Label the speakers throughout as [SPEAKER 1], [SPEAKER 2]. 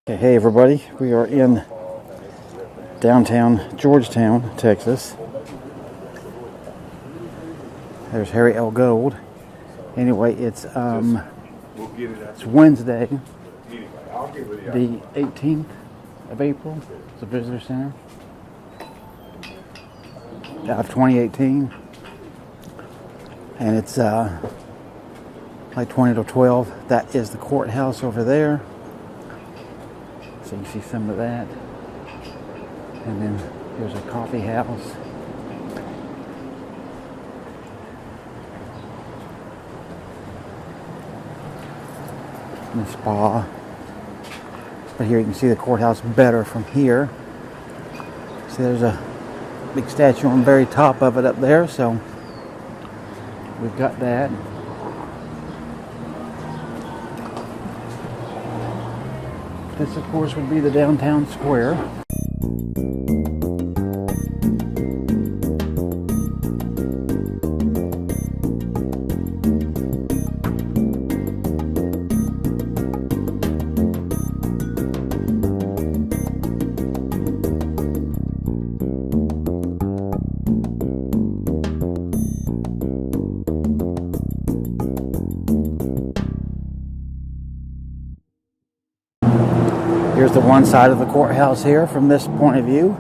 [SPEAKER 1] Okay, hey everybody, we are in downtown Georgetown, Texas. There's Harry L. Gold. Anyway, it's Wednesday, the 18th of April. It's the visitor center of 2018, and it's like 20 to 12. That is the courthouse over there. So you can see some of that. And then here's a coffee house. And a spa. But here you can see the courthouse better from here. See, there's a big statue on the very top of it up there, so we've got that. This, of course, would be the downtown square. Here's the one side of the courthouse here from this point of view.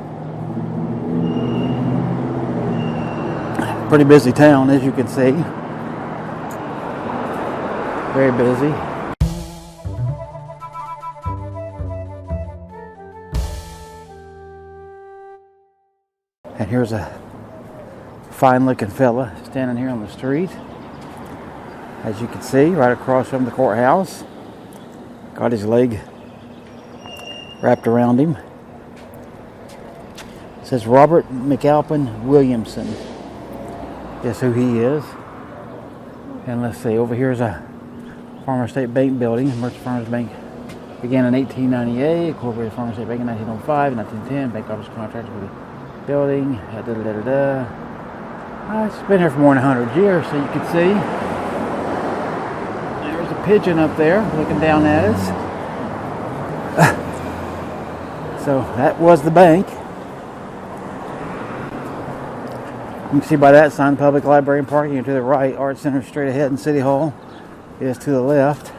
[SPEAKER 1] Pretty busy town, as you can see. Very busy. And here's a fine looking fella standing here on the street. As you can see, right across from the courthouse. Got his leg wrapped around him. It says Robert McAlpin Williamson. Guess who he is. And let's see, over here is a Farmer State Bank building. Merchant Farmers Bank began in 1898, incorporated Farmer State Bank in 1905, 1910, bank office contracts with the building. It's been here for more than 100 years, so you can see. There's a pigeon up there looking down at us. So that was the bank. You can see by that sign, public library and parking to the right, art center straight ahead, and City Hall is to the left.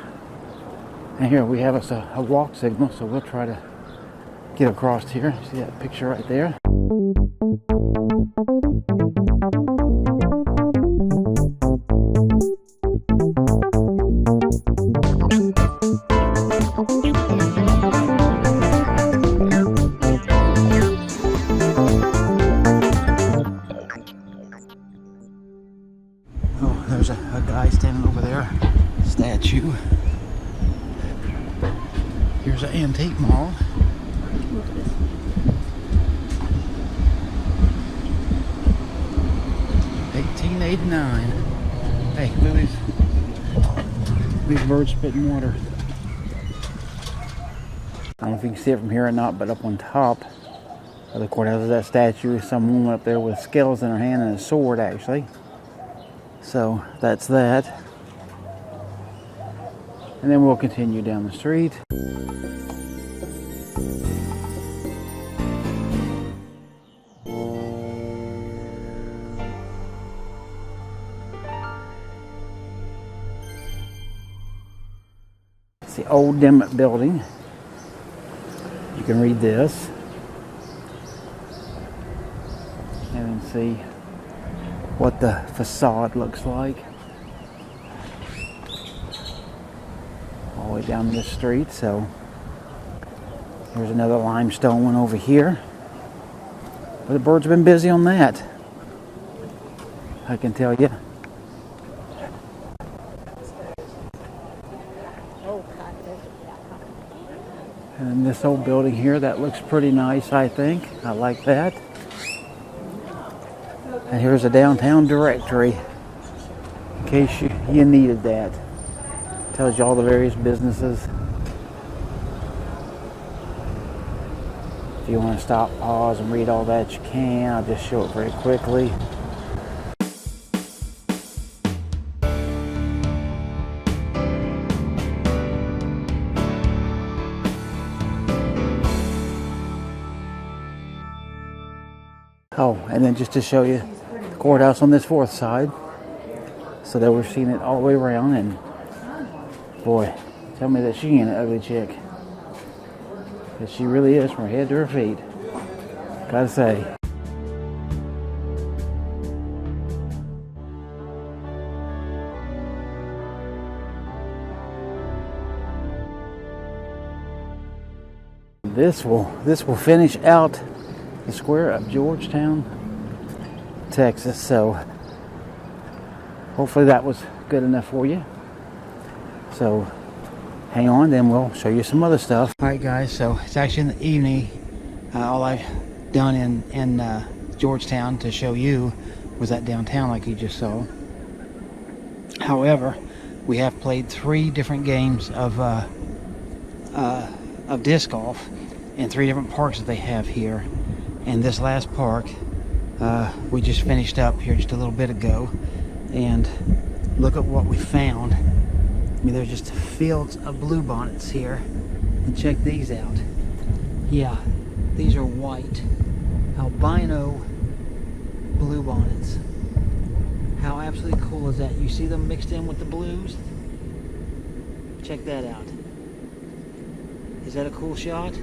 [SPEAKER 1] And here we have us a walk signal, so we'll try to get across here. See that picture right there? There's a guy standing over there, statue. Here's an antique mall. 1889. Hey, look at these birds spitting water. I don't know if you can see it from here or not, but up on top of the courthouse is that statue. Some woman up there with scales in her hand and a sword, actually. So that's that. And then we'll continue down the street. It's the old Dimmitt building. You can read this and then see what the facade looks like. All the way down this street. So here's another limestone one over here. But the birds have been busy on that, I can tell you. And this old building here, that looks pretty nice, I think. I like that. And here's a downtown directory, in case you needed that. Tells you all the various businesses. If you want to stop, pause, and read all that, you can. I'll just show it very quickly. Oh, and then just to show you the courthouse on this fourth side, so that we're seeing it all the way around. And boy, tell me that she ain't an ugly chick. But she really is, from her head to her feet. Gotta say. This will finish out the square of Georgetown, Texas. So hopefully that was good enough for you. So hang on, then we'll show you some other stuff. Alright guys, so it's actually in the evening. All I've done in Georgetown to show you was that downtown like you just saw. However, we have played 3 different games of disc golf in 3 different parks that they have here. And this last park, we just finished up here just a little bit ago. And look at what we found. I mean, there's just fields of bluebonnets here. And check these out. Yeah, these are white albino bluebonnets. How absolutely cool is that? You see them mixed in with the blues? Check that out. Is that a cool shot?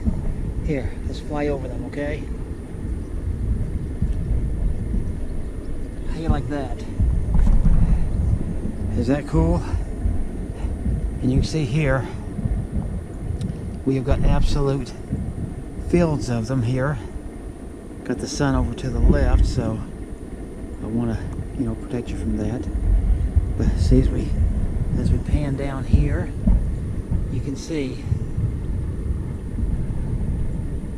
[SPEAKER 1] Here, let's fly over them, okay? How you like that? Is that cool? And you can see here, we have got absolute fields of them here. Got the sun over to the left, so I want to, protect you from that. But see, as we pan down here, you can see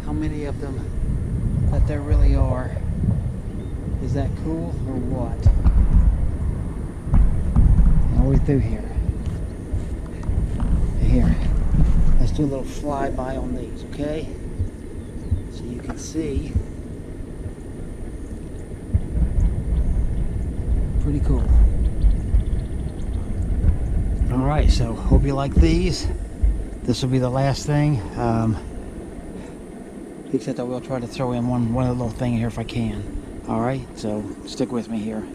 [SPEAKER 1] how many of them that there really are. Is that cool or what? All the way through here. Here, let's do a little flyby on these, okay? So you can see. Pretty cool. Alright, so hope you like these. This will be the last thing. Except I will try to throw in one other little thing here if I can. Alright, so stick with me here.